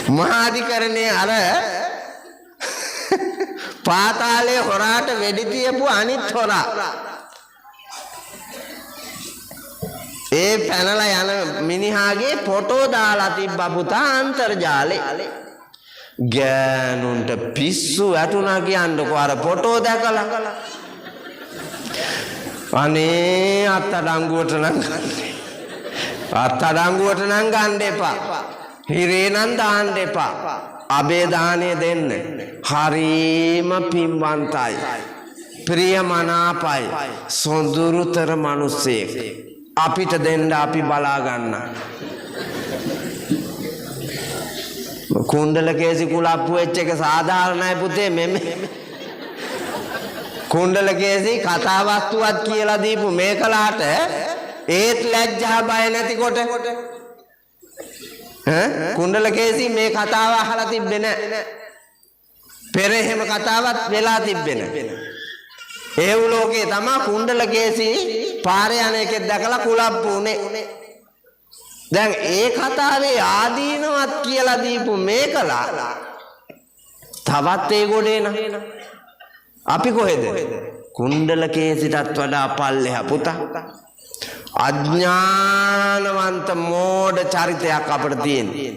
මහාධිකරණයේ අර පාතාලේ හොරාට වෙඩි තියපු අනිත් හොරා ඒ පැනලා යන මිනිහාගේ ෆොටෝ දාලා තිබ්බ පුතා අන්තර්ජාලේ. ගෑනුන්ට පිස්සු වැටුණා කියන්නකෝ අර ෆොටෝ දැකලා. අනේ අත්තඩංගුවට නම් ගන්න එපා. හිරේ නම් දාන්න එපා. අබේ දානේ දෙන්න. හරීම පින්වන්තයි. ප්‍රියමනාපයි. සොඳුරුතර මිනිසෙක්. අපිට දෙන්න අපි බලා ගන්න. කුණ්ඩල කේසි කුලප්පු වෙච්ච එක සාධාරණයි පුතේ මෙමෙ. කුණ්ඩල කේසි කතා වස්තුවක් කියලා දීපු මේකලාට ඒත් ලැජ්ජා බය නැතිකොට කුණ්ඩල කේසි මේ කතාව අහලා තිබ්බේ නැහැ. පෙර එහෙම කතාවක් වෙලා තිබ්බේ නැහැ. ඒ උලෝකේ තමයි කුණ්ඩල කේසි පාරේ යන එකෙක් දැකලා කුලප්පු උනේ. දැන් ඒ කතාවේ ආදීනවත් කියලා දීපු මේකලා තවත් ඒ ගොඩේ න අපි කොහෙද? කුණ්ඩල කේසිටත් වඩා පල්ලෙහා පුතා. අඥානවන්ත මෝඩ චරිතයක් අපිට තියෙනවා.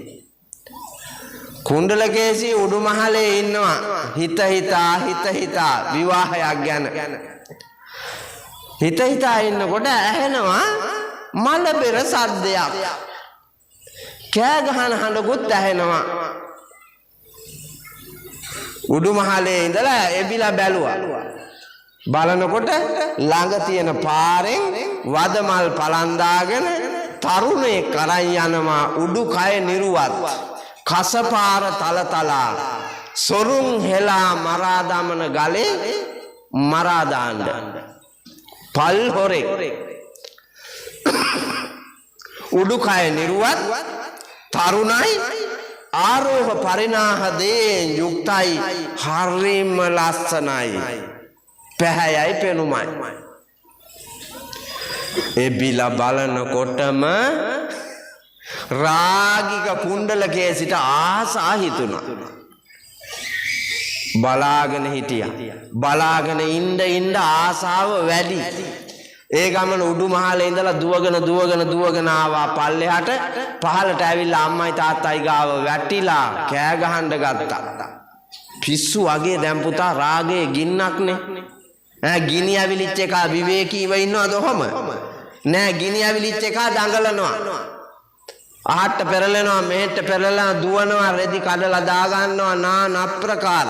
කුණ්ඩල කේසි උඩුමහලේ ඉන්නවා හිත හිතා විවාහයක් ගැන. හිත ඉන්නකොට ඇහෙනවා මල බෙර සද්දයක්. කෑ ගහන හඬකුත් ඇහෙනවා. උඩුමහලේ ඉඳලා එබිලා බැලුවා. බලනකොට ළඟ තියෙන පාරෙන් වදමල් පලන් දාගෙන තරුණේ කරන් යනවා උඩුකය නිරුවත්. කසපාර තලතලා සොරුන් හෙලා මරා දමන ගලේ මරා දාන්න. පල් හොරෙක්. උඩුකය නිරුවත් තරුණයි ආරෝහ පරිණාහ දේෙන් යුක්තයි හරිම ලස්සනයි පැහැයයි පෙනුමයි. එබිලා බලනකොටම රාගික කුණ්ඩල කේසිට ආසා හිතුණා. බලාගෙන හිටියා. බලාගෙන ඉන්න ආසාව වැඩි. ඒ ගමන උඩුමහලේ ඉඳලා දුවගෙන ආවා පල්ලෙහාට. පහළට ඇවිල්ලා අම්මයි තාත්තයි ගාව වැටිලා කෑ ගහන්න ගත්තා. පිස්සු වගේ දැන් පුතා රාගේ ගින්නක්නේ. ගිනි ඇවිලිච්ච එක විවේකීව ඉන්නවද ඔහම? නෑ ගිනි ඇවිලිච්ච එක දඟලනවා. අහට්ට පෙරලෙනවා මෙහෙට පෙරලලා දුවනවා රෙදි කඩලා දා ගන්නවා නාන ප්‍රකාර.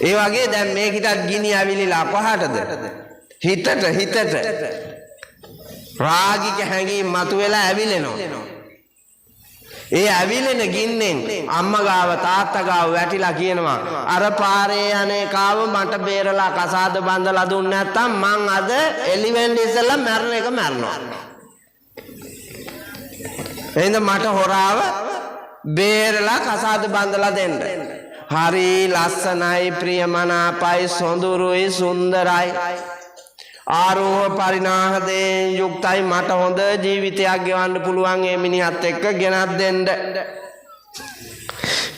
ඒ වගේ දැන් මේකිටත් ගිනි ඇවිලිලා කොහාටද? හිතට රාගික හැඟීම් මතුවෙලා ඇවිලෙනවා. ඒ ඇවිලෙන ගින්නෙන් අම්මා ගාව තාත්තා ගාව වැටිලා කියනවා අර පාරේ යන්නේ කාව මට බේරලා කසාද බඳලා දුන්නේ නැත්තම් මං අද එලිවෙන්න ඉස්සෙල්ලා මැරණ එක මැරනවා. එහෙනම් මට හොරාව බේරලා කසාද බඳලා දෙන්න. හරි ලස්සනයි ප්‍රියමනාපයි සොඳුරුයි සුන්දරයි ආරෝහ පරිණාහ දේෙන් යුක්තයි මට හොඳ ජීවිතයක් ගෙවන්න පුළුවන් ඒ මිනිහත් එක්ක ගෙනත් දෙන්න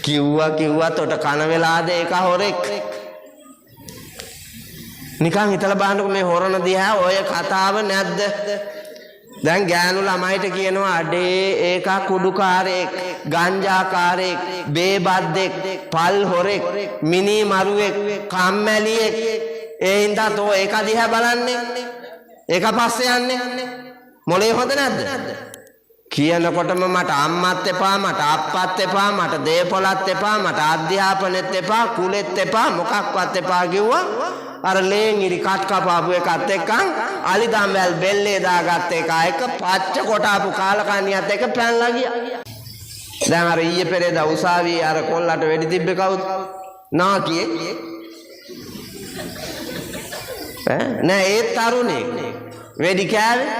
කිව්වා තොට කන වෙලාද ඒක හොරෙක්. නිකන් හිතලා බලන්නකො මේ හොරන දිහා ඔය කතාව නැද්ද? දැන් ගෑනු ළමයිට කියනවා අඩේ ඒක කුඩුකාරයෙක් ගංජාකාරයෙක් බේබද්දෙක් පල් හොරෙක් මිනි මරුවෙක් කම්මැලියෙක්. ඒ හින්දා තෝ ඒක දිහා බලන්නේ ඒක පස්සේ යන්නේ මොලේ හොඳ නැද්ද? කියනකොටම මට අම්මත් එපා මට අප්පත් එපා මට දේපොලත් එපා මට අධ්‍යාපනෙත් එපා කුලෙත් එපා මොකක්වත් එපා කිව්වා. අර ලේන්ගිරි කට් කපාපු එකත් එක්කන් අලිදම්වැල් බෙල්ලේ දාගත්ත එක පච්ච කොටාපු කාලකන්නියත් එක්ක පැනලා ගියා. දැන් අර ඊයේ පෙරේදා උසාවියේ අර කොල්ලට වෙඩි තිබ්බේ කවුද? නාකියේ නෑ ඒ තරුණේ වෙඩි කෑවේ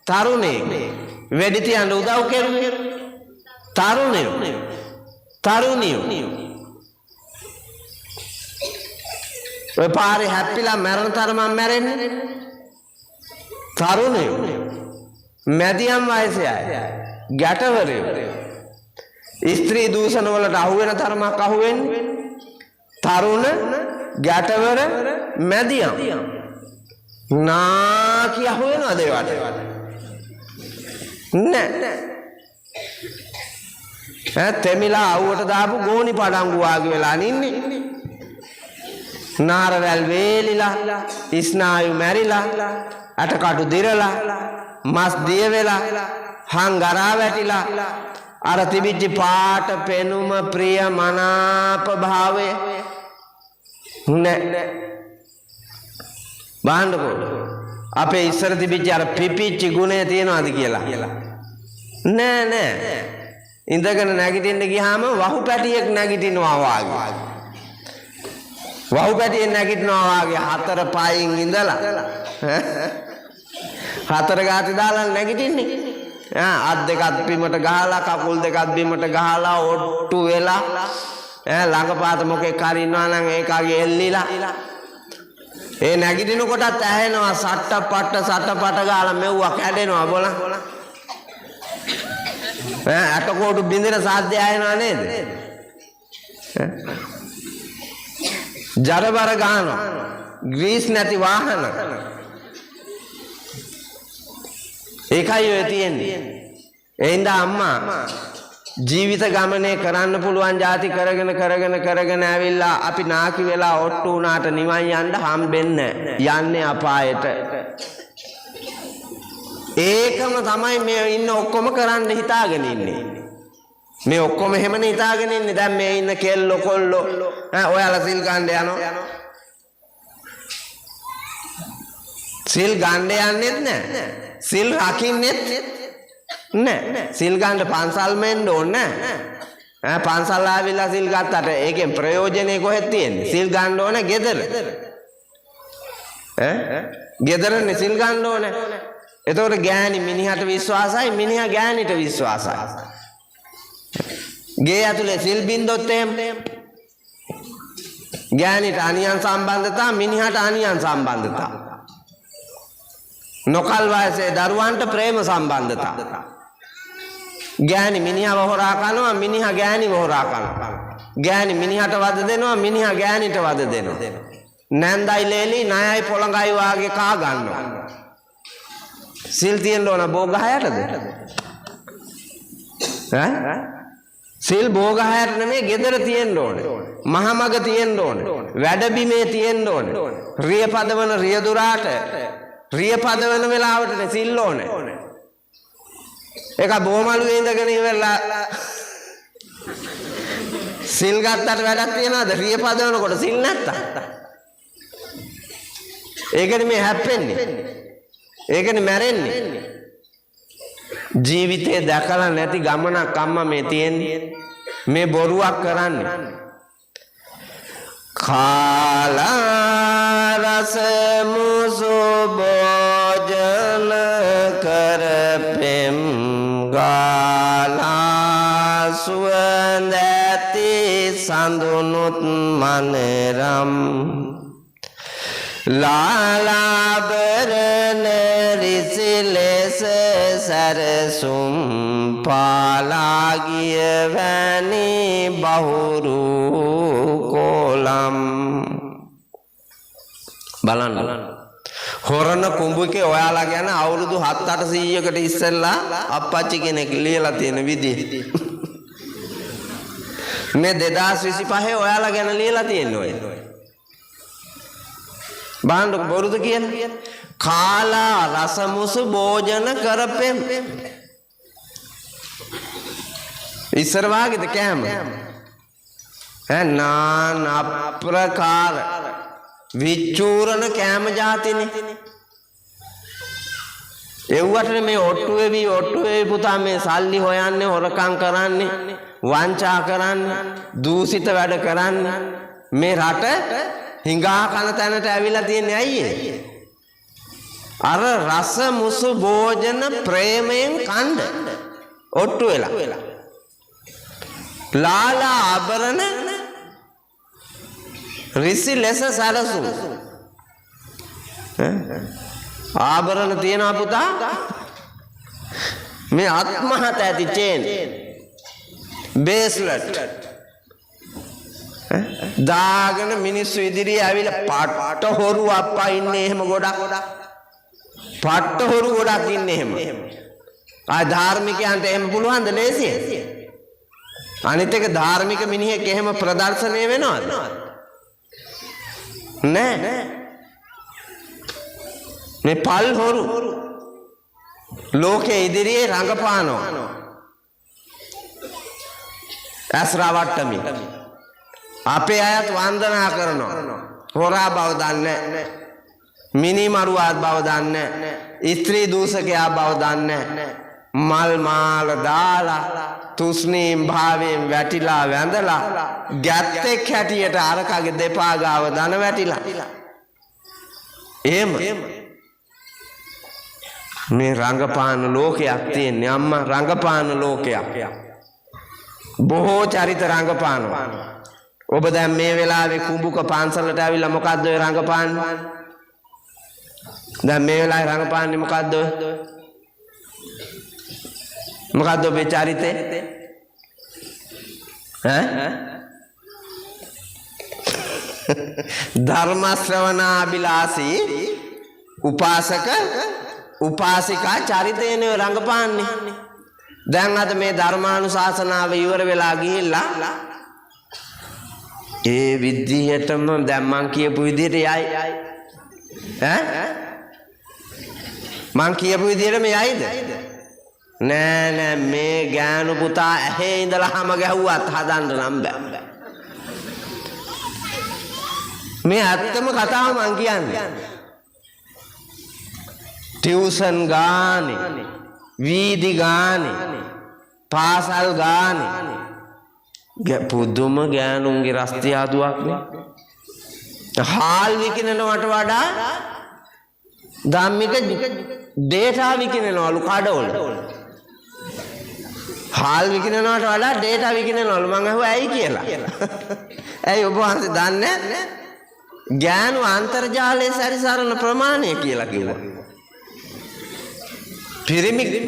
තරුණේ වෙඩි තියන්න උදව් කෙරුවේ තරුණියෝ ඔය පාරේ හැප්පිලා මරණ තරමක් මැරෙන්නේ තරුණයෝ මැදියම් වයසේ අය ගැටවරයෝ ස්ත්‍රී දූෂණ වලට අහු වෙන තරමක් අහු වෙන්නේ. තරුණ ගැටවර මැදියම් නාකි අහු වෙනවද ඒවට? නෑ. තෙමිලා අවුවට දාපු ගෝනි පඩංගු වාගේ වෙලා ඉන්නේ. නාරවැල් වේලිලා, ස්නායු මැරිලා, අටකටු දිරලා, මස් දිය වෙලා, හංගරා වැටිලා, අර තිබිච්ච පාට පෙනුම ප්‍රිය මනාප භාවය නෑ. බාන්නකෝ අපේ ඉස්සර තිබිච්ච අර පිපිච්ච ගුණය තියනවාද කියලා? නෑ. ඉඳගෙන නැගිටින්න ගියාම වහු පැටියෙක් නැගිටිනවා වාගේ. වහු පැටියෙක් නැගිටිනවා වාගේ හතර පයින් ඉඳලා හතර ගාති දාලා නැගිටින්නේ. අත් දෙකත් බිමට ගහලා කකුල් දෙකත් බිමට ගහලා ඔට්ටු වෙලා ළඟපාත මොකෙක් හරි ඉන්නවා නම් ඒකගේ එල්ලිලා ඒ නැගිටින කොටත් ඇහෙනවා සට්ට පට ගාලා මෙව්වා කැඩෙනවා බලන්න. අටකොටු බින්දර සාද්දය ආයනවා නේද? ජරබර ගහනවා. ග්‍රීස් නැති වාහන. ඒකයි ඔය තියෙන්නේ. ඒ හින්දා අම්මා ජීවිත ගමනේ කරන්න පුළුවන් જાති කරගෙන ඇවිල්ලා අපි නාකි වෙලා ඔට්ටු උනාට නිවන් යන්න හම්බෙන්නේ යන්නේ අපායට. ඒකම තමයි මේ ඉන්න ඔක්කොම කරන්න හිතාගෙන ඉන්නේ. මේ ඔක්කොම එහෙමනේ හිතාගෙන ඉන්නේ. දැන් මේ ඉන්න කෙල්ලෝ කොල්ලෝ ඔයාලා සිල් ගන්න යනවා. සිල් ගන්න යන්නෙත් නෑ. සිල් රකින්නෙත් නෑ. සිල් ගන්න පන්සල් මෙන්න ඕනේ නෑ. පන්සල් ආවිලා සිල් ගත්තට ඒකෙන් ප්‍රයෝජනේ කොහෙද තියෙන්නේ? සිල් ගන්න ඕනේ ගෙදර. ගෙදරනේ සිල් ගන්න ඕනේ. එතකොට ගෑණි මිනිහට විශ්වාසයි, මිනිහා ගෑණිට විශ්වාසයි. ගේ ඇතුලේ සිල් බින්දොත් එහෙම ගෑණිට අනියන් සම්බන්ධතා, මිනිහට අනියන් සම්බන්ධතා. නොකල් වයසේ දරුවන්ට ප්‍රේම සම්බන්ධතා. ගෑණි මිනිහව හොරා කරනවා, මිනිහා ගෑණිව හොරා කරනවා. ගෑණි මිනිහට වද දෙනවා, මිනිහා ගෑණිට වද දෙනවා. නැන්දයි ලේලි ණයයි පොළඟයි වාගේ කා ගන්නවා. සිල් තියෙන්න ඕන බෝගහයටද? සිල් බෝගහයට නෙමෙයි ගෙදර තියෙන්න ඕනේ. මහමග තියෙන්න ඕනේ. වැඩබිමේ තියෙන්න ඕනේ. රිය පදවන රියදුරාට රිය පදවන වෙලාවට සිල් ඕනේ. ඒක බොමලුවේ ඉඳගෙන ඉවරලා සිල් ගත්තට වැඩක් තියනවද? රිය පදවනකොට සිල් නැත්තම්. ඒකනේ මේ හැප්පෙන්නේ. ඒකනේ මැරෙන්නේ. ජීවිතේ දැකලා නැති ගමනක් අම්මා මේ තියෙන්නේ. මේ බොරුවක් කරන්නේ. කාලා රස මුසු භෝජන කරපෙම් ගාලා සුවඳැති සඳුනුත් මනරම් ලාලාබරන රිසිලෙස සරසුම් පාලාගිය වැනි බහුරු කොලම් බලන්න. හොරණ කුඹුකේ ඔයාලා ගැන අවුරුදු 7-800කට ඉස්සෙල්ලා අප්පච්චි කෙනෙක් ලියලා තියෙන විදිහ. මේ 2025 ඔයාලා ගැන ලියලා තියෙන්නේ ඔය. බාණ්ඩ බොරුද කියන්නේ? කාලා රසමුසු භෝජන කරපෙම්. ඉස්සර වාගේද කෑම? නාන ප්‍රකාර විචූරණ කෑම જાතිනේ. එව්වට මේ ඔට්ටු වෙවි පුතා මේ සල්ලි හොයන්නේ, හොරකම් කරන්නේ, වංචා කරන්නේ, දූෂිත වැඩ කරන්නේ. මේ රට හිඟා කන තැනට ඇවිල්ලා තියන්නේ ඇයි ඒ? අර රස මුසු භෝජන ප්‍රේමයෙන් කණ්ඩ ඔට්ටු වෙලා. ලාලා ආභරණ රිසි ලෙස සරසු. ආභරණ තියනවා පුතා. මේ ආත්මහත ඇති චේන් බේස්ලට් දාගෙන මිනිස්සු ඉදිරියේ ඇවිල්ලා පට්ට හොරු අප්පා ඉන්නේ එහෙම ගොඩක් පට්ට හොරු ගොඩක් ඉන්නේ එහෙම ආ ධාර්මිකයන්ට එහෙම පුළුවන්ද ලේසියෙන් අනිත් එක ධාර්මික මිනිහෙක් එහෙම ප්‍රදර්ශනය වෙනවද නෑ මේ පල් හොරු ලෝකයේ ඉදිරියේ රඟපානවා ඇස් රවට්ටමින් අපේ අයත් වන්දනා කරනවා හොරා බව දන්නේ මිනි මරුවා බව දන්නේ ස්ත්‍රී දූෂකයා බව දන්නේ මල් මාල දාලා තුස්නීම් භාවයෙන් වැටිලා වැඳලා ගැත්තෙක් හැටියට අරකගේ දෙපා ගාව දන වැටිලා එහෙම මේ රංගපාන ලෝකයක් තියෙන්නේ අම්මා රංගපාන ලෝකයක් බොහෝ චරිත රංගපානවා ඔබ දැන් මේ වෙලාවේ කුඹුක පන්සලට ඇවිල්ලා මොකද්ද ඔය රංගපාන්නේ දැන් මේ වෙලාවේ රංගපාන්නේ මොකද්ද මොකද්ද ඔබේ චරිතේ ධර්ම ශ්‍රවණාබිලාසී උපාසක උපාසිකා චරිතේනේ රංගපාන්නේ දැන් අද මේ ධර්මානුශාසනාව ඉවර වෙලා ගිහිල්ලා ඒ විදිහටම දැන් මං කියපු විදිහට යයි මං කියපු විදිහටම යයිද නෑ නෑ මේ ගෑනු පුතා ඇහි ඉඳලා හැම ගැහුවත් හදන්න නම් බෑ මේ ඇත්තම කතාව මං කියන්නේ ටියුෂන් ගානේ වීදි ගානේ පාසල් ගානේ පුදුම ගෑනුන්ගේ රස්ති ආදුවක් නේ හාල් විකිනනවට වඩා ධම්මික ඩේටා විකිනනවලු කඩවල හාල් විකිනනවට වඩා ඩේටා විකිනනවලු මං අහුවා ඇයි කියලා ඇයි ඔබ වහන්සේ දන්නේ ගෑනු අන්තර්ජාලයේ සැරිසරන ප්‍රමාණය කියලා කිව්වා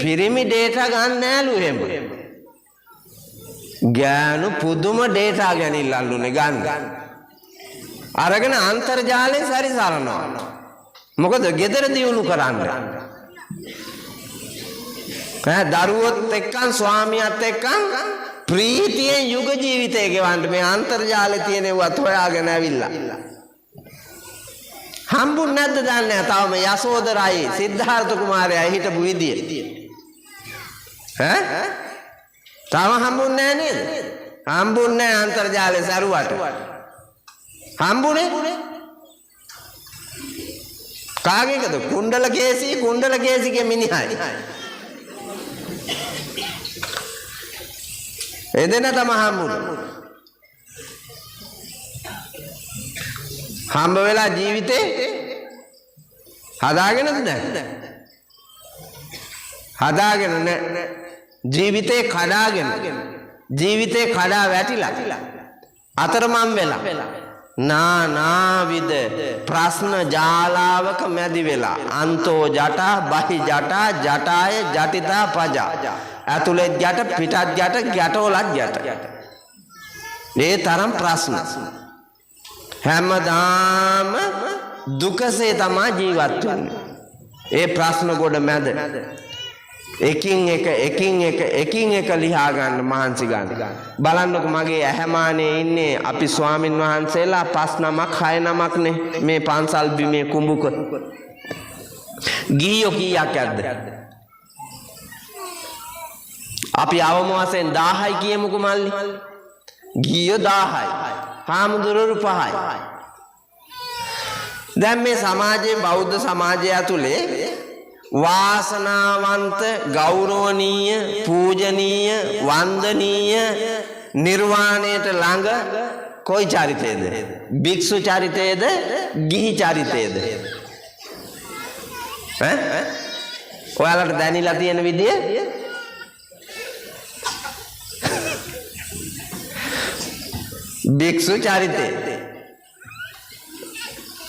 පිරිමි ඩේටා ගන්න නෑලු එහෙම ගෑනු පුදුම ඩේටා ගැනිල්ලල්ලුනේ ගන්න අරගෙන අන්තර්ජාලයෙන් සැරිසරනවා මොකද ගෙදර දියුණු කරන්න දරුවොත් එක්කන් ස්වාමියාත් එක්කන් ප්‍රීතියෙන් යුග ජීවිතය ගෙවන්න මේ අන්තර්ජාලේ තියෙනවත් හොයාගෙන ඇවිල්ලා හම්බුනේ නැද්ද දන්නේ නැහැ තවම යසෝදරයි සිද්ධාර්ථ කුමාරයා හිටපු විදිය තව හම්බුනේ නැහැ නේද හම්බුනේ නැහැ අන්තර්ජාලේ සරුවට හම්බුනේ කාගේකද කුණ්ඩල කේසිගේ මිනිහයි එදෙන තම හම්බුනේ හම්බ වෙලා ජීවිතේ හදාගෙනද දැන් හදාගෙන නැහැ ජීවිතේ කඩා වැටිලා අතරමං වෙලා නානාවිද ප්‍රශ්න ජාලාවක මැදි වෙලා අන්තෝ ජටා බහි ජටා ජටාය ජටිතා පජා ඇතුළෙත් ජට පිටත් ජට ගැටවලත් ජට මේ තරම් ප්‍රශ්න හැමදාම දුකසේ තමයි ජීවත් වෙන්නේ ඒ ප්‍රශ්න ගොඩ මැද එකින් එක ලියා ගන්න මහන්සි ගන්න බලන්නකො මගේ ඇහැමානේ ඉන්නේ අපි ස්වාමින් වහන්සේලා 5 නමක් 6 නමක්නේ මේ පන්සල් බිමේ කුඹුක ගියෝ කීයක් ඇද්ද අපි අවම වශයෙන් 1000යි කියමුකෝ මල්ලි ගියෝ 1000යි හාමුදුරුවෝ 5යි දැන් මේ සමාජයේ බෞද්ධ සමාජය ඇතුලේ වාසනාවන්ත ගෞරවනීය පූජනීය වන්දනීය නිර්වාණයට ළඟ කොයි චරිතයේද භික්ෂු චරිතයේද ගිහි චරිතයේද ඔයාලට දැනিলা තියෙන විදිය භික්ෂු චරිතය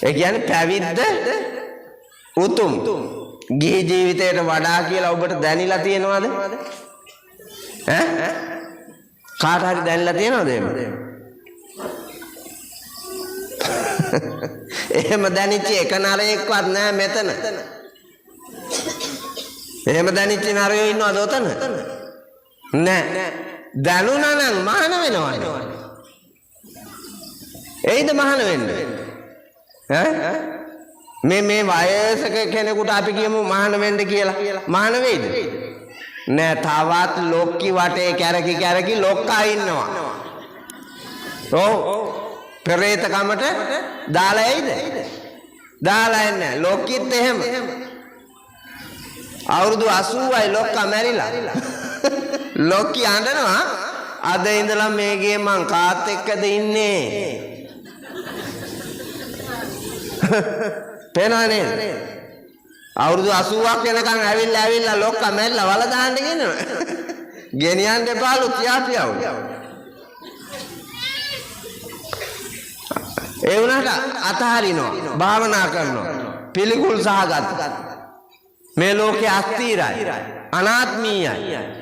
ඒ කියන්නේ පැවිද්ද උතුම් ගිහි ජීවිතයට වඩා කියලා ඔබට දැනিলা තියෙනවද කාට හරි දැනලා තියෙනවද එහෙම? එහෙම දැනෙච්ච එක නරයෙක්වත් නෑ මෙතන. එහෙම දැනෙච්ච නරයෝ ඉන්නවද ඔතන? නෑ. දැනුණා නම් මහාන වෙනවද? එයිද මහාන වෙන්නේ? ඈ? මේ වයසක කෙනෙකුට අපි කියමු මහාන වෙන්න කියලා. මහාන වෙයිද? නෑ, තවත් ලොක්කි වටේ කැරකි ලොක්කා ඉන්නවා. ඔව්. පෙරේත කමට දාලා එයිද? දාලා එන්නේ. ලොක්කිත් එහෙම. අවුරුදු 80යි ලොක්කා මැරිලා. ලොක්කි අඬනවා අද ඉඳලා මේගේ මං කාත් එක්කද ඉන්නේ. පේනවනේ. අවුරුදු 80ක් වෙනකන් ඇවිල්ලා ලොක්කා මැරිලා වල දාන්න කියනවා. ගෙනියන්න එපාලු තියාපියව. ඒ වුණාට අතහරිනවා, භාවනා කරනවා, පිළිකුල් සහගත. මේ ලෝකේ අස්තිරයි, අනාත්මීයයි.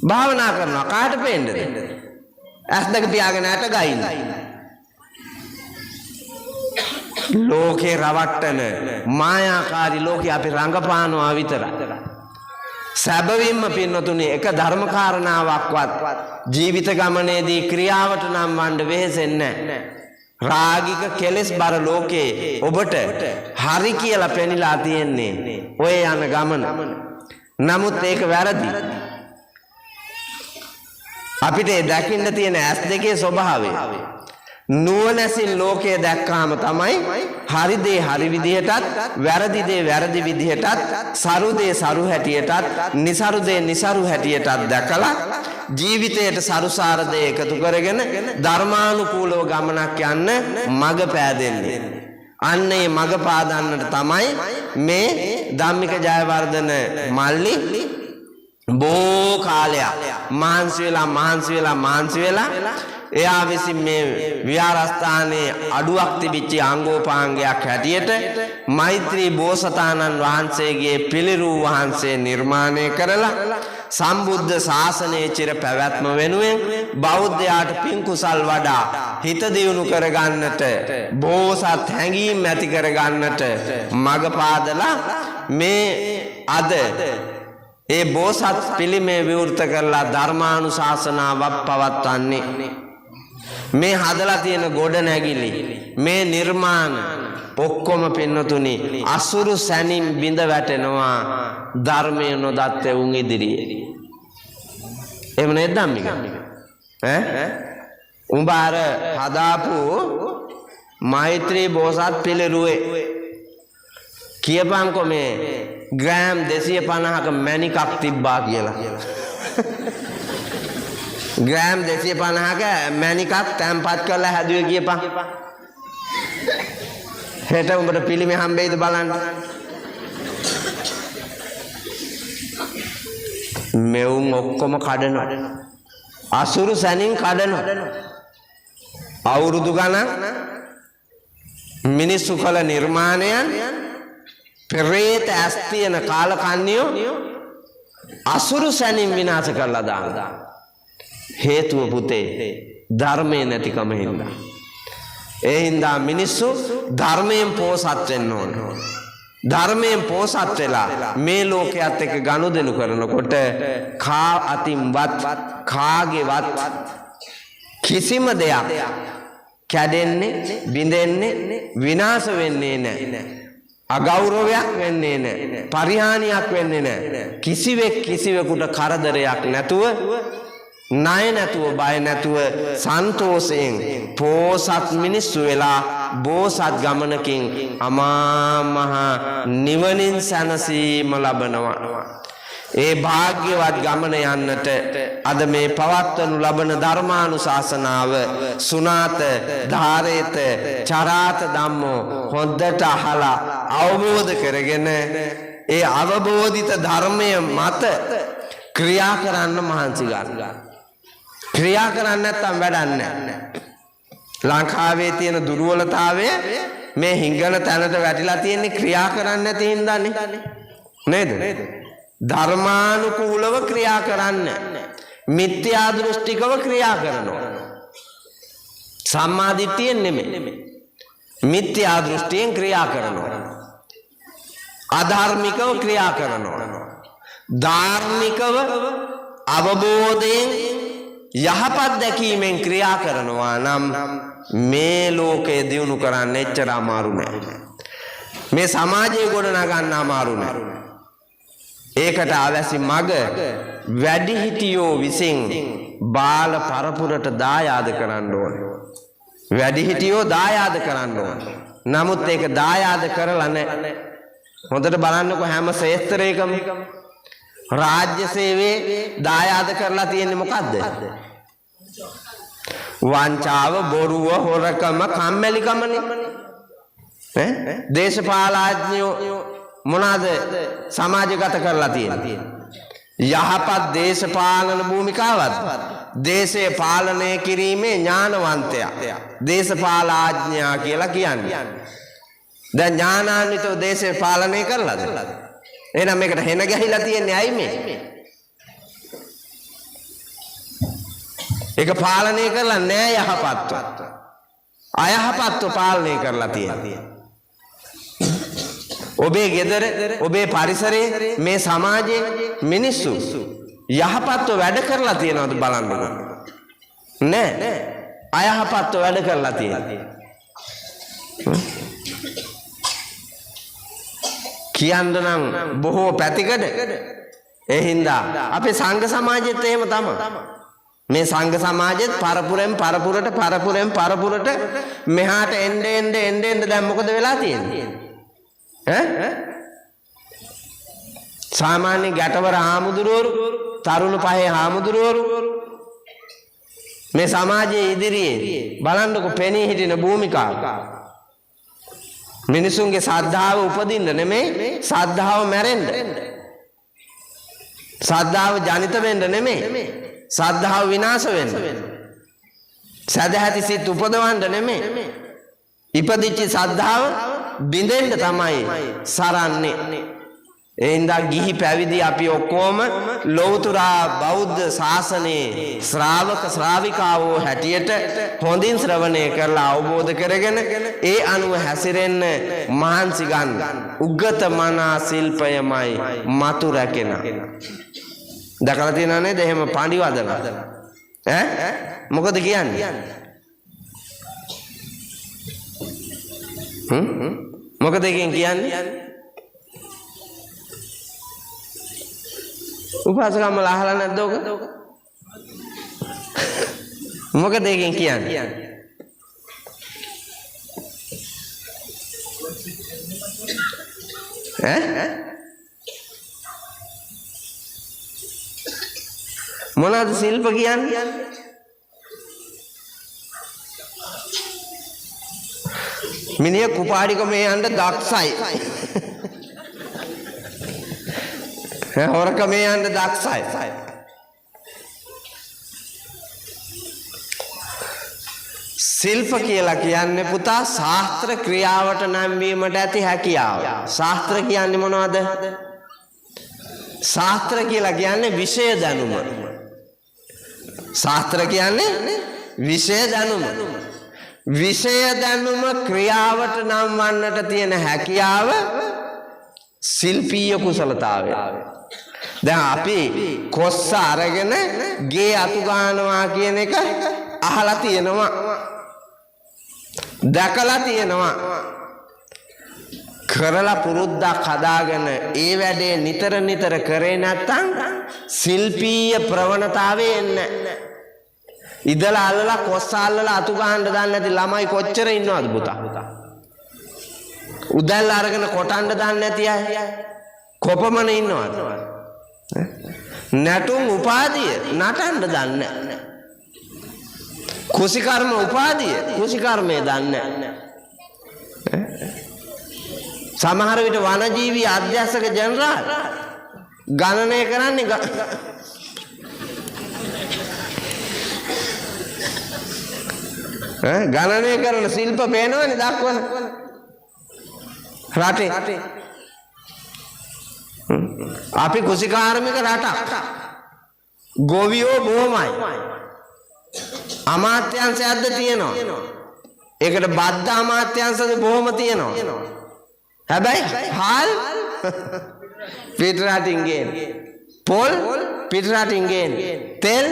භාවනා කරනවා කාට පෙන්නද? ඇස් දෙක පියාගෙන ඇට ගයින්න. ලෝකේ රවට්ටන මායාකාරී ලෝකේ අපි රංගපානවා විතරයි. සැබවින්ම පින්නතුනේ එක ධර්ම කාරණාවක්වත් ජීවිත ගමනේදී ක්‍රියාවට නම් වන්න වෙහෙසෙන්නේ නැහැ. රාගික කෙලෙස් බර ලෝකේ ඔබට හරි කියලා පෙනිලා තියෙන්නේ ඔය යන ගමන. නමුත් ඒක වැරදි. අපිට දකින්න තියෙන ඇස් දෙකේ ස්වභාවය. නුවණැසින් ලෝකය දැක්කාම තමයි හරි දේ හරි විදිහටත්, වැරදි දේ වැරදි විදිහටත්, සරු දේ සරු හැටියටත්, නිසරු දේ නිසරු හැටියටත් දැකලා ජීවිතයට සරුසාර දේ එකතු කරගෙන ධර්මානුකූලව ගමනක් යන්න මඟ පෑදෙන්නේ. අන්න ඒ මඟ පාදන්නට තමයි මේ ධම්මික ජයවර්ධන මල්ලි බොහෝ කාලයක් මහන්සි වෙලා එයා විසින් මේ විහාරස්ථානයේ අඩුවක් තිබිච්ච අංගෝපාංගයක් හැටියට මෛත්‍රී බෝසතාණන් වහන්සේගේ පිළිරූ වහන්සේ නිර්මාණය කරලා සම්බුද්ධ ශාසනයේ චිර පැවැත්ම වෙනුවෙන් බෞද්ධයාට පින් කුසල් වඩා හිත දියුණු කරගන්නට බෝසත් හැඟීම් ඇති කරගන්නට මඟ පාදලා මේ අද ඒ බෝසත් පිළිමේ විවෘත කරලා ධර්මානුශාසනාවක් පවත්වන්නේ. මේ හදලා තියෙන ගොඩ නැගිලි, මේ නිර්මාණ ඔක්කොම පින්නතුනි අසුරු සැනින් බිඳ වැටෙනවා ධර්මය නොදත් වුන් ඉදිරියේ. එහෙම නේද ධම්මික? උඹ අර හදාපු මෛත්‍රී බෝසත් පිළිරුවේ කියපන්කො මේ ග්‍රෑම් 250ක මැණිකක් තිබ්බා කියලා. ග්‍රෑම් 250ක මැණිකක් තැන්පත් කරලා හැදුවේ කියපන්. හෙට උඹට පිළිමේ හම්බෙයිද බලන්න. මෙවුන් ඔක්කොම කඩනවා. අසුරු සැනින් කඩනවා. අවුරුදු ගණන් මිනිස්සු කළ නිර්මාණයන් පෙරේත ඇස් තියෙන කාලකන්නියෝ අසුරු සැනින් විනාශ කරලා දානවා. හේතුව පුතේ ධර්මයේ නැතිකම හින්දා. ඒ හින්දා මිනිස්සු ධර්මයෙන් පෝසත් වෙන්න ඕන. ධර්මයෙන් පෝසත් වෙලා මේ ලෝකයට එක්ක ගනුදෙනු කරනකොට කා අතින්වත් කාගේවත් කිසිම දෙයක් කැඩෙන්නේ, බිඳෙන්නේ, විනාශ වෙන්නේ නැහැ. අගෞරවයක් වෙන්නේ නැහැ. පරිහානියක් වෙන්නේ නැහැ. කිසිවෙකුට කරදරයක් නැතුව, ණය නැතුව, බය නැතුව සන්තෝෂයෙන් පෝසත් මිනිස්සු වෙලා බෝසත් ගමනකින් අමා මහ නිවනින් සැනසීම ලබනවා. ඒ භාග්‍යවත් ගමන යන්නට අද මේ පවත්වනු ලබන ධර්මානුශාසනාව සුනාත ධාරේත චරාත ධම්මෝ හොඳට අහලා අවබෝධ කරගෙන ඒ අවබෝධිත ධර්මය මත ක්‍රියා කරන්න මහන්සි ගන්න. ක්‍රියා කරන්නේ නැත්නම් වැඩක් නැහැ. ලංකාවේ තියෙන දුර්වලතාවය මේ හිඟන තැනට වැටිලා තියෙන්නේ ක්‍රියා කරන්නේ නැති හින්දානේ. නේද? ධර්මානුකූලව ක්‍රියා කරන්න. මිත්‍යා දෘෂ්ටිකව ක්‍රියා කරනවා. සම්මා දිට්ඨියෙන් නෙමෙයි. මිත්‍යා දෘෂ්ටියෙන් ක්‍රියා කරනවා. අධාර්මිකව ක්‍රියා කරනවා. ධාර්මිකව අවබෝධයෙන් යහපත් දැකීමෙන් ක්‍රියා කරනවා නම් මේ ලෝකය දියුණු කරන්න එච්චර අමාරු නෑ. මේ සමාජය ගොඩනගන්න අමාරු නෑ. ඒකට අවැසි මග වැඩිහිටියෝ විසින් බාල පරපුරට දායාද කරන්න ඕන. වැඩිහිටියෝ දායාද කරන්න ඕන. නමුත් ඒක දායාද කරලා නැහැ. හොඳට බලන්නකො හැම ශේත්‍රයකම රාජ්‍ය සේවයේ දායාද කරලා තියෙන්නේ මොකද්ද? වංචාව, බොරුව, හොරකම, කම්මැලිකමනේ. දේශපාලඥයෝ මොනවාද සමාජගත කරලා තියෙන්නේ? යහපත් දේශපාලන භූමිකාවක්. දේශය පාලනය කිරීමේ ඥානවන්තයා දේශපාලඥයා කියලා කියන්නේ. දැන් ඥානාන්විතව දේශය පාලනය කරලාද? එහෙනම් මේකට හෙන ගැහිලා තියෙන්නේ ඇයි මේ? ඒක පාලනය කරලා නෑ යහපත්ව. අයහපත්ව පාලනය කරලා තියෙන්නේ. ඔබේ ගෙදර, ඔබේ පරිසරයේ, මේ සමාජයේ මිනිස්සු යහපත්ව වැඩ කරලා තියෙනවද බලන්නකො. නෑ. අයහපත්ව වැඩ කරලා තියෙනවා. කියන්න නම් බොහෝ පැතිකඩ. ඒ හින්දා අපේ සංඝ සමාජෙත් එහෙම තමයි. මේ සංඝ සමාජෙත් පරපුරෙන් පරපුරට මෙහාට එන්න දැන් මොකද වෙලා තියෙන්නේ? සාමාන්‍ය ගැටවර හාමුදුරුවරු, තරුණ පහේ හාමුදුරුවරු මේ සමාජයේ ඉදිරියේ බලන්නකො පෙනී හිටින භූමිකාව. මිනිසුන්ගේ ශ්‍රද්ධාව උපදින්න නෙමෙයි, ශ්‍රද්ධාව මැරෙන්න. ශ්‍රද්ධාව ජනිත වෙන්න නෙමෙයි, ශ්‍රද්ධාව විනාශ වෙන්න. සදහැති සිත් උපදවන්න නෙමෙයි, ඉපදිච්ච ශ්‍රද්ධාව බිඳෙන්න තමයි සරන්නේ. ඒ හින්දා ගිහි පැවිදි අපි ඔක්කොම ලෞතුරා බෞද්ධ ශාසනයේ ශ්‍රාවක ශ්‍රාවිකාවෝ හැටියට හොඳින් ශ්‍රවණය කරලා අවබෝධ කරගෙන ඒ අනුව හැසිරෙන්න මහන්සි ගන්න. උගත මනා ශිල්පයමයි මතු රැකෙන. දැකලා තියෙනව නේද එහෙම පඬි වදන? මොකද කියන්නේ? මොකද එකෙන් කියන්නේ? උපාසකම්මල අහලා නැද්ද ඔක? මොකද එකෙන් කියන්නේ? මොනවද ශිල්ප කියන්නේ? මිනිහ කුපාඩිකමේ යන්න දක්ෂයි. හොරකමේ යන්න දක්ෂයි. ශිල්ප කියලා කියන්නේ පුතා ශාස්ත්‍ර ක්‍රියාවට නම් වීමට ඇති හැකියාව. ශාස්ත්‍ර කියන්නේ මොනවද? ශාස්ත්‍ර කියලා කියන්නේ විෂය දැනුම. ශාස්ත්‍ර කියන්නේ විෂය දැනුම. විෂය දැනුම ක්‍රියාවට නම් වන්නට තියෙන හැකියාව ශිල්පීය කුසලතාවය. දැන් අපි කොස්ස අරගෙන ගේ අතු ගන්නවා කියන එක අහලා තියෙනවා, දැකලා තියෙනවා. කරලා පුරුද්දක් හදාගෙන ඒ වැඩේ නිතර කරේ නැත්තම් ශිල්පීය ප්‍රවණතාවය එන්නේ නැහැ. ඉදලා අල්ලලා කොස්ස අල්ලලා අතු ගන්න දන්නේ නැති ළමයි කොච්චර ඉන්නවද පුතා? උදැල්ල අරගෙන කොටන්න දන්නේ නැති අය කොපමණ ඉන්නවද? නැටුම් උපාධිය නටන්න දන්නේ නැහැ. කුසිකර්ම උපාධිය කුසිකර්මයේ දන්නේ නැහැ. සමහර විට වනජීවී අධ්‍යක්ෂක ජනරාල් ගණනය කරන්නේ ගණනය කරන ශිල්ප පේනවනේ දක්වන රටේ. අපි කුසිකාර්මික රටක්. ගොවියෝ බොහොමයි. අමාත්‍යංශයක්ද තියෙනවා. ඒකට බද්ධ අමාත්‍යංශද බොහොම තියෙනවා. හැබැයි හාල් පිටරටින් ගේන. පොල් පිටරටින් ගේන. තෙල්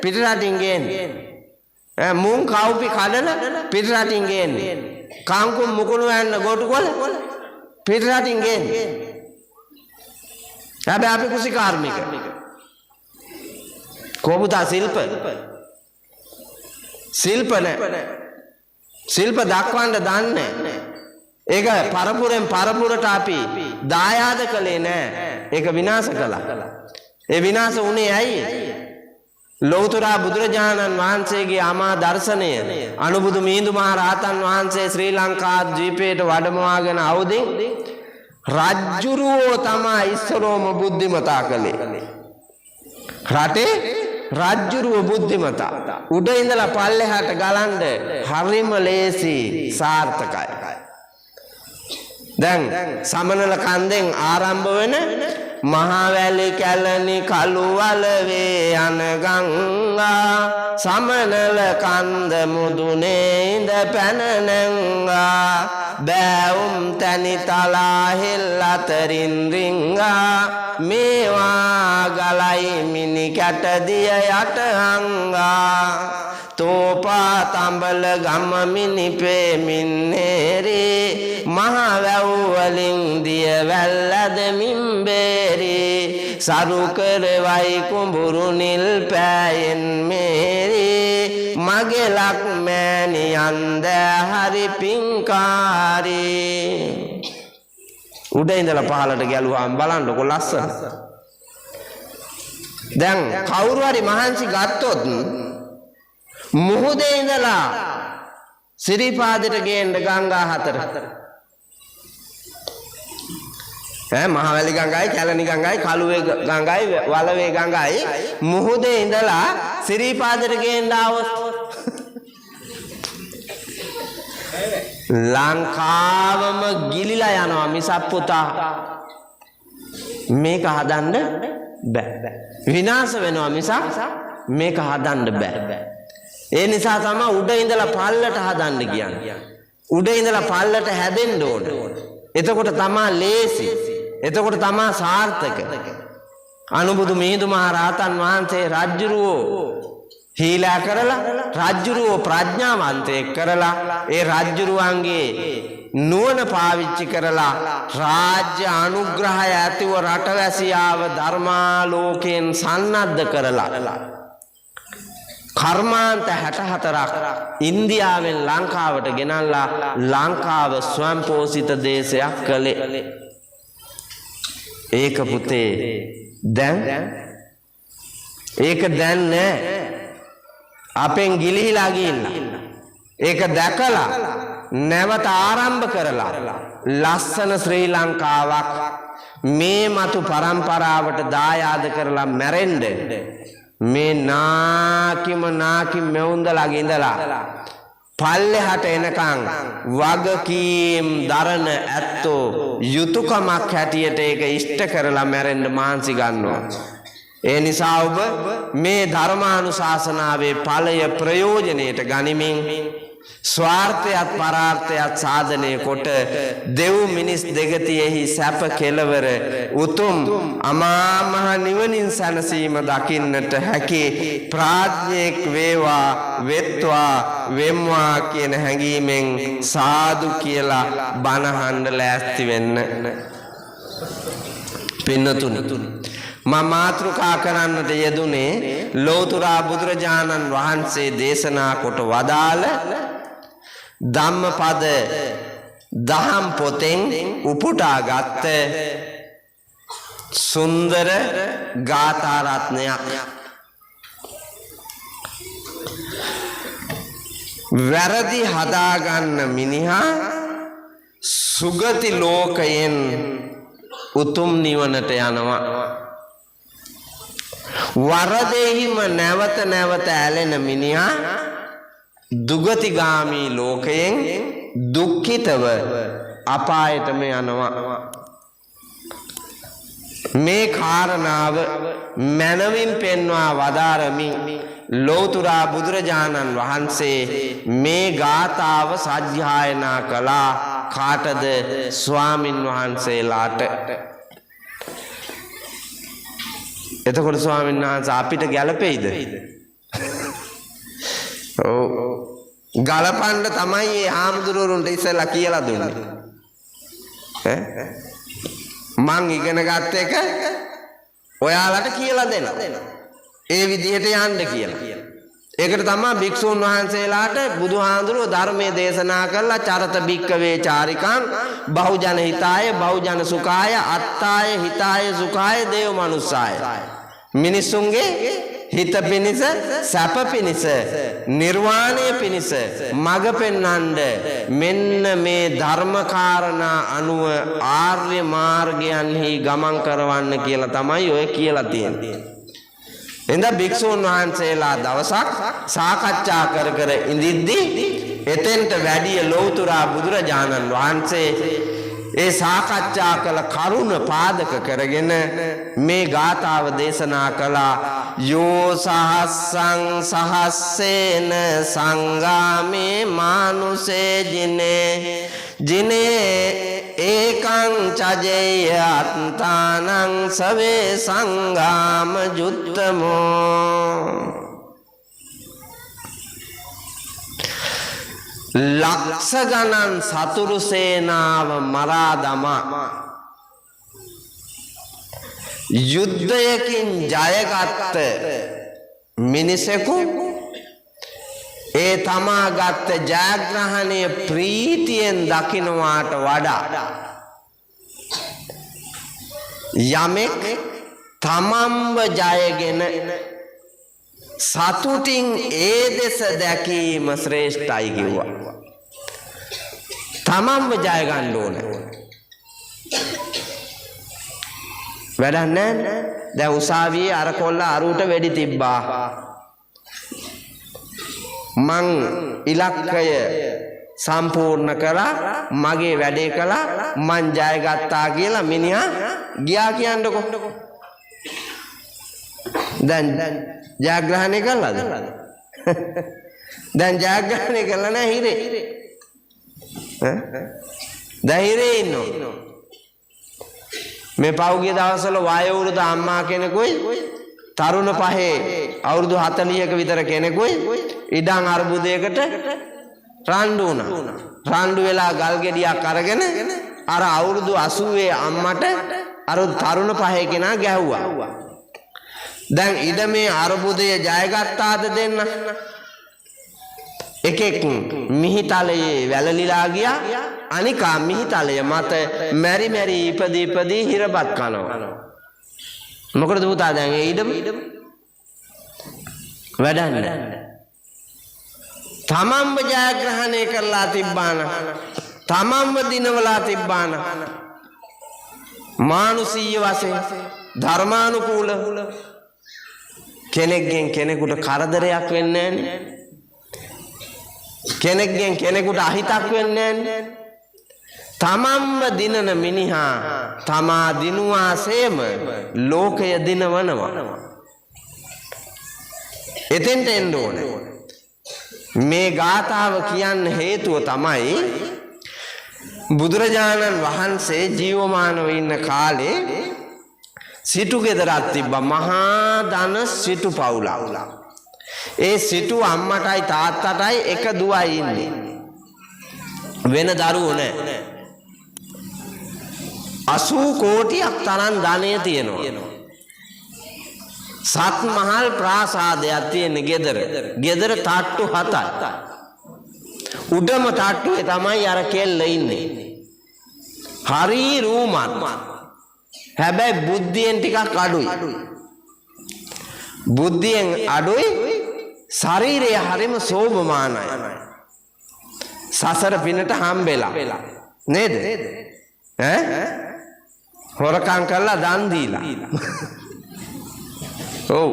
පිටරටින් ගේන. මුං කවුපි කඩල පිටරටින් ගේන. කංකු මුකුණු යන්න ගොටුකොළ පිටරටින් ගේන. හැබැයි අපි කුසි කාර්මික. කොහොමද ශිල්ප නැහැ. ශිල්ප දක්වන්න දන්නේ නැහැ. ඒක පරපුරෙන් පරපුරට අපි දායාද කළේ නැහැ. ඒක විනාශ කළා. ඒ විනාශ වුණේ ඇයි? ලෞතර බුදුරජාණන් වහන්සේගේ අමා දර්ශනය අනුබුදු මිහිඳු මහ රහතන් වහන්සේ ශ්‍රී ලංකා ද්වීපයට වැඩමවාගෙන අවුදින් රජ්ජුරුවෝ තමයි ඉස්සරෝම බුද්ධිමතා කළේ. රටේ රජ්ජුරුව බුද්ධිමතා. උඩ ඉඳලා පල්ලෙහාට ගලන්න හරිම ලේසි සාර්ථකයි. දැන් සමනල කන්දෙන් ආරම්භ වෙන මහවැලි කැලණි කළුවල වේ යන ගංගා සමනල කන්ද මුදුනේ ඉඳ පැන නැංගා බෑවුම් තනි තලා හෙල් අතරින් රිංගා මේවා ගලයි මිනි කැට දිය යට හංගා තෝපා තඹල ගම මිනිපේ මින්නේරි මහ වැව් වලින් දිය වැල්ලද මිම්බේරි සරු කරවයි කුඹුරු නිල් පෑයෙන් මේරි මගේ ලක් මෑණියන්ද හරි පිංකාරි. උඩ ඉඳලා පහලට ගැලුවාම බලන්නකො ලස්සන. දැන් කවුරු හරි මහන්සි ගත්තොත් මුහුදේ ඉඳලා සිරිපාදයට ගේන්න ගංගා හතර. මහවැලි ගංගායි කැලණි ගංගායි කළුවේ ගංගායි වලවේ ගංගායි මුහුදේ ඉඳලා සිරිපාදයට ගේන්න આવොත් ලංකාවම ගිලිලා යනවා මිසක් පුතා මේක හදන්න බෑ. විනාශ වෙනවා මිසක් මේක හදන්න බෑ. ඒ නිසා තමයි උඩ ඉඳලා පල්ලට හදන්න කියන්නේ. උඩ ඉඳලා පල්ලට හැදෙන්න ඕන. එතකොට තමයි ලේසි. එතකොට තමයි සාර්ථක. අනුබුදු මිහිඳු මහ රහතන් වහන්සේ රජ්ජුරුවෝ හීලා කරලා රජ්ජුරුවෝ ප්‍රඥාවන්තයෙක් කරලා ඒ රජ්ජුරුවන්ගේ නුවණ පාවිච්චි කරලා රාජ්‍ය අනුග්‍රහය ඇතිව රටවැසියාව ධර්මාලෝකයෙන් සන්නද්ධ කරලා කර්මාන්ත 64ක් ඉන්දියාවෙන් ලංකාවට ගෙනල්ලා ලංකාව ස්වයංපෝෂිත දේශයක් කළේ. ඒක පුතේ දැන් නෑ. අපෙන් ගිලිහිලා ගිහිල්ලා ඒක දැකලා නැවත ආරම්භ කරලා ලස්සන ශ්‍රී ලංකාවක් මේ මතු පරම්පරාවට දායාද කරලා මැරෙන්න මේ නාකි මෙවුන්දලගේ ඉඳලා පල්ලෙහාට එනකන් වගකීම් දරන ඇත්තෝ යුතුයකමක් හැටියට ඒක ඉෂ්ට කරලා මැරෙන්න මහන්සි ගන්නවා. ඒ නිසා ඔබ මේ ධර්මානුශාසනාවේ ඵලය ප්‍රයෝජනයට ගනිමින් ස්වාර්ථයත් පරාර්ථයත් සාධනය කොට දෙව් මිනිස් දෙගතියෙහි සැප කෙලවර උතුම් අමා මහ නිවනින් සැනසීම දකින්නට හැකි ප්‍රාඥෙක් වේවා වෙත්වා වෙම්වා කියන හැඟීමෙන් සාදු කියලා බණහඬ ලෑස්ති වෙන්න. පින්නතුනි මා මාතෘකා කරන්නට යෙදුනේ ලෞතර බුදුරජාණන් වහන්සේ දේශනා කොට වදාළ ධම්මපද දහම් පොතෙන් උපුටා ගත්ත සුන්දර ගාථා රත්නයක්. වැරදි හදාගන්න මිනිහා සුගති ලෝකයෙන් උතුම් නිවනට යනවා. වරදෙහිම නැවත නැවත ඇලෙන මිනිහා දුගතිගාමී ලෝකයෙන් දුක්ඛිතව අපායටම යනවා. මේ කාරණාව මනවින් පෙන්වා වදාරමින් ලෝතුරා බුදුරජාණන් වහන්සේ මේ ගාථාව සජ්ජායනා කළා කාටද? ස්වාමින් වහන්සේලාට. එතකොට ස්වාමීන් වහන්සේ අපිට ගැළපෙයිද? ඔව්. ගලපන්න තමයි මේ හාමුදුරුවන්ට ඉස්සෙල්ලා කියලා දුන්නේ. මං ඉගෙන ගත්ත එක ඔයාලට කියලා දෙන්න. ඒ විදිහට යන්න කියලා. ඒකට තමයි භික්ෂුන් වහන්සේලාට බුදුහාඳුරෝ ධර්මයේ දේශනා කළා චරත භික්කවේ චාරිකං බහුජන හිතාය බහුජන සුඛාය අත්තාය හිතාය සුඛාය දේව මනුස්සාය. මිනිසුන්ගේ හිත පිණිස සැප පිණිස නිර්වාණය පිණිස මඟ පෙන්වන්න මෙන්න මේ ධර්ම කාරණා අනුව ආර්ය මාර්ගයන්හි ගමන් කරවන්න කියලා තමයි ඔය කියලා තියෙන්නේ. එඳ භික්ෂුන් වහන්සේලා දවසක් සාකච්ඡා කර කර ඉඳිද්දී එතෙන්ට වැඩිය ලෞතුරා බුදුරජාණන් වහන්සේ ඒ සාකච්ඡා කළ කරුණ පාදක කරගෙන මේ ගාථාව දේශනා කළා. යෝ සහස්සං සහස්සේන සංගාමේ මානුසේ ජිනේ ජිනේ ඒකං චජේය අත්තානං සවේ සංගාම ජුත්තමෝ. ලක්ෂ ගණන් සතුරු සේනාව මරා දමා යුද්ධයකින් ජයගත්ත මිනිසෙකු ඒ තමා ගත්ත ජයග්‍රහණය ප්‍රීතියෙන් දකින්නවාට වඩා යමෙක් තමන්ව ජයගෙන සතුටින් ඒ දෙස දැකීම ශ්‍රේෂ්ඨයි කිව්වා. තමන්ව ජය ගන්න ඕන. වැඩක් නැහැ. දැන් උසාවියේ අර කොල්ල අරුට වෙඩි තිබ්බා. මං ඉලක්කය සම්පූර්ණ කළා, මගේ වැඩේ කළා, මං ජය ගත්තා කියලා මිනිහා ගියා කියන්නකො. දැන් ජයග්‍රහණය කළාද? දැන් ජයග්‍රහණය කළා නෑ හිරේ. දැන් හිරේ ඉන්නවා. මේ පෞගිය දවස්වල වයෝ වෘද්ධ අම්මා කෙනෙකුයි තරුණ පහේ අවුරුදු 40ක විතර කෙනෙකුයි ඉඩම් අර්බුදයකට රණ්ඩු වුණා. රණ්ඩු වෙලා ගල් ගෙඩියක් අරගෙන අර අවුරුදු 80 අම්මට අර තරුණ පහේ කෙනා ගැහුවා. දැන් ඉඩමේ අර්බුදය ජයගත්තාද දෙන්න? එකෙක් මිහිතලයේ වැළලිලා ගියා, අනිකා මිහිතලය මත මෙරි මෙරි ඉපදී හිරපත් කනවා. මොකටද පුතා දැන් ඒ ඉඩම වැඩන්නේ? තමන්ව ජයග්‍රහණය කරලා තිබ්බාන, තමන්ව දිනවලා තිබ්බාන, මානුෂීය වශයෙන් ධර්මානුකූල කෙනෙක්ගෙන් කෙනෙකුට කරදරයක් වෙන්නේ නැහැ. කෙනෙක්ගෙන් කෙනෙකුට අහිතක් වෙන්නේ නැහැ. තමන්ව දිනන මිනිහා තමා දිනුවාසේම ලෝකය දිනවනවා. එතෙන්ට එන්න ඕනේ. මේ ගාථාව කියන්න හේතුව තමයි බුදුරජාණන් වහන්සේ ජීවමානව ඉන්න කාලේ සිටු ගෙදරක් තිබ්බා. මහා ධන සිටු පවුලක්. ඒ සිටු අම්මටයි තාත්තටයි එක දුවයි ඉන්නේ. වෙන දරුවෝ නැහැ. 80 කෝටියක් තරම් ධනය තියෙනවා. සත් මහල් ප්‍රාසාදයක් තියෙන ගෙදර. ගෙදර තට්ටු 7යි. උඩම තට්ටුවේ තමයි අර කෙල්ල ඉන්නේ. හරි රූමත්. හැබැයි බුද්ධියෙන් ටිකක් අඩුයි. බුද්ධියෙන් අඩුයි, ශරීරය හරිම සෝභමානයි. සසර පිනට හම්බෙලා නේද? හොරකම් කරලා දන් දීලා. ඔව්.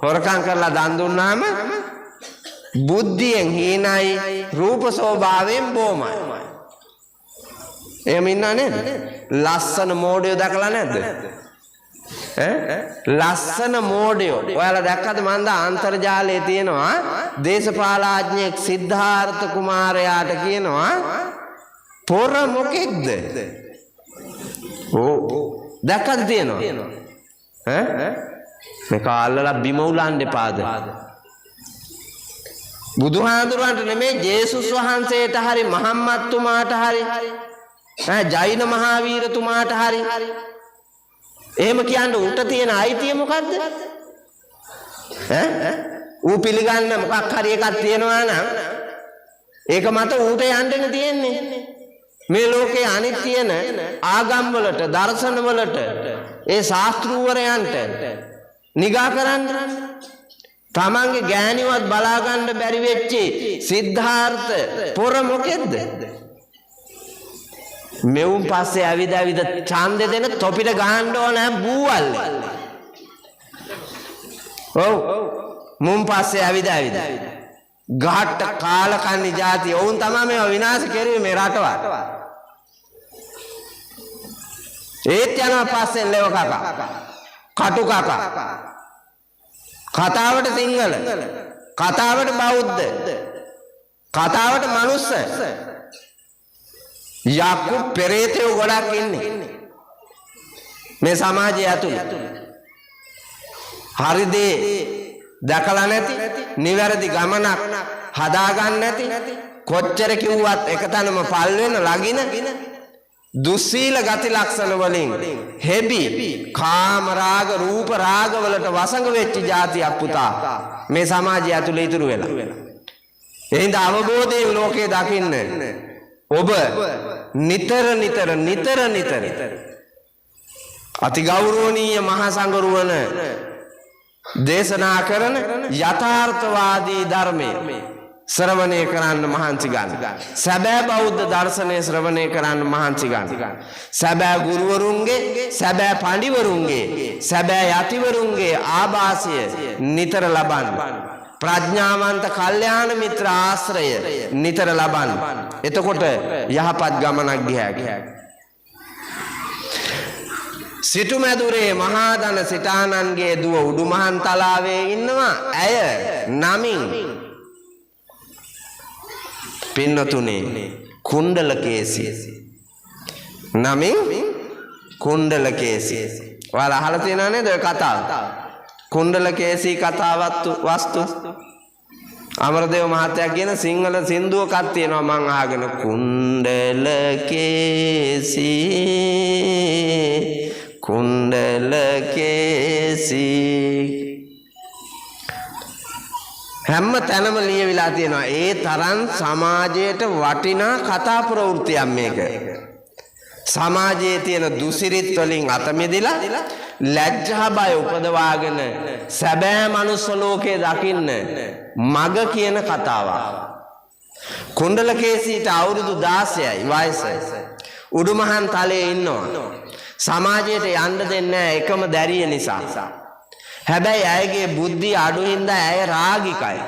හොරකම් කරලා දන් දුන්නාම බුද්ධියෙන් හීනයි, රූප ස්වභාවයෙන් බොමයි. එහෙම ඉන්නා නේද? ලස්සන මෝඩයෝ දැකලා නැද්ද? ලස්සන මෝඩයෝ. ඔයාලා දැක්කද මන්ද අන්තර්ජාලයේ තියෙනවා දේශපාලඥයෙක් සිද්ධාර්ථ කුමාරයාට කියනවා පොර මොකෙක්ද? දැක්කද තියෙනවා? මේ කාලවල බිම උලන්න එපාද? බුදුහාඳුරන්ට නෙමෙයි ජේසුස් වහන්සේට හරි මහම්මත් තුමාට හරි ජෛන මහාවීරතුමාට හරි එහෙම කියන්නේ උට තියෙන අයිතිය මොකද්ද? ඌ පිළිගන්න මොකක් හරි එකක් තියෙනවා නම් ඒක මත ඌට යන්න තියෙන්නේ. මේ ලෝකේ අනිත් තියෙන ආගම් වලට දර්ශන වලට ඒ ශාස්ත්‍රූවරයන්ට නිගා කරන්න තමන්ගේ ගෑණිවත් බලා ගන්න බැරි වෙච්චි සිද්ධාර්ථ පොර මොකෙද්ද? මෙවුන් පස්සේ ඇවිද ඡන්දෙ දෙන තොපිට ගහන්න ඕන බූවල්ලේ. ඔව් මුන් පස්සේ ඇවිද ගහට කාලකන්ණි જાති ඔවුන් තමයි මේව විනාශ කරුවේ මේ රටවල්. ඒත් යනවා පස්සෙන් ලෙව කකා කටු කකා කතාවට සිංහල කතාවට බෞද්ධ කතාවට මනුස්ස යක්කු පෙරේතයෝ ගොඩක් ඉන්නේ මේ සමාජය ඇතුළේ. හරි දේ දැකලා නැති නිවැරදි ගමනක් හදාගන්න නැති කොච්චර කිව්වත් එකතැනම පල් වෙන ලගින දුස්සීල ගති ලක්ෂණ වලින් හෙබි කාම රාග රූප රාග වලට වසඟ වෙච්ච જાතියක් පුතා මේ සමාජය ඇතුළේ ඉතුරු වෙලා. එහෙනම් අවබෝධයෙන් ලෝකේ දකින්න ඔබ නිතර අති ගෞරවනීය මහා සංඝරුවන දේශනා කරන යථාර්ථවාදී ධර්මය ශ්‍රවණය කරන්න මහන්සි ගන්න. සැබෑ බෞද්ධ දර්ශනය ශ්‍රවණය කරන්න මහන්සි ගන්න. සැබෑ ගුරුවරුන්ගේ සැබෑ පඬිවරුන්ගේ සැබෑ යතිවරුන්ගේ ආభాසය නිතර ලබන්න. ප්‍රඥාවන්ත කල්යාණ මිත්‍ර ආශ්‍රය නිතර ලබන්න. එතකොට යහපත් ගමනක් ගියා. සිටුමැදුරේ මහා ධන සිටානන්ගේ දුව උඩුමහන් තලාවේ ඉන්නවා. ඇය නමින් පින්නතුනේ කුණ්ඩලකේසි. නමින් කුණ්ඩලකේසි. ඔයාලා අහලා තියෙනව නේද ඔය කතාව? කුණ්ඩලකේසි කතාවත් වස්තු අමරදේව මහත්තයා කියන සිංහල සින්දුවකක් තියෙනවා මං අහගෙන කුණ්ඩලකේසි හැම තැනම ලියවිලා තියෙනවා. ඒ තරම් සමාජයට වටිනා කතා ප්‍රවෘත්තියක් මේක. සමාජයේ තියෙන දුසිරිත් වලින් අත මිදලා ලැජ්ජා බය උපදවාගෙන සැබෑ මනුස්ස ලෝකේ දකින්න මග කියන කතාවක්. කුණ්ඩලකේසීට අවුරුදු 16යි වයස. උඩුමහන් තලයේ ඉන්නවා. සමාජයට යන්න දෙන්නේ එකම දැරිය නිසා. හැබැයි ඇයගේ බුද්ධිය අඩු හින්දා ඇය රාගිකයි.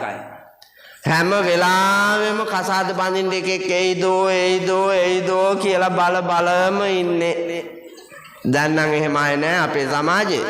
හැම වෙලාවෙම කසාද බඳින්න එකෙක් එයිදෝ කියලා බලම ඉන්නේ. දැන් නම් එහෙම ආයේ නෑ අපේ සමාජේ.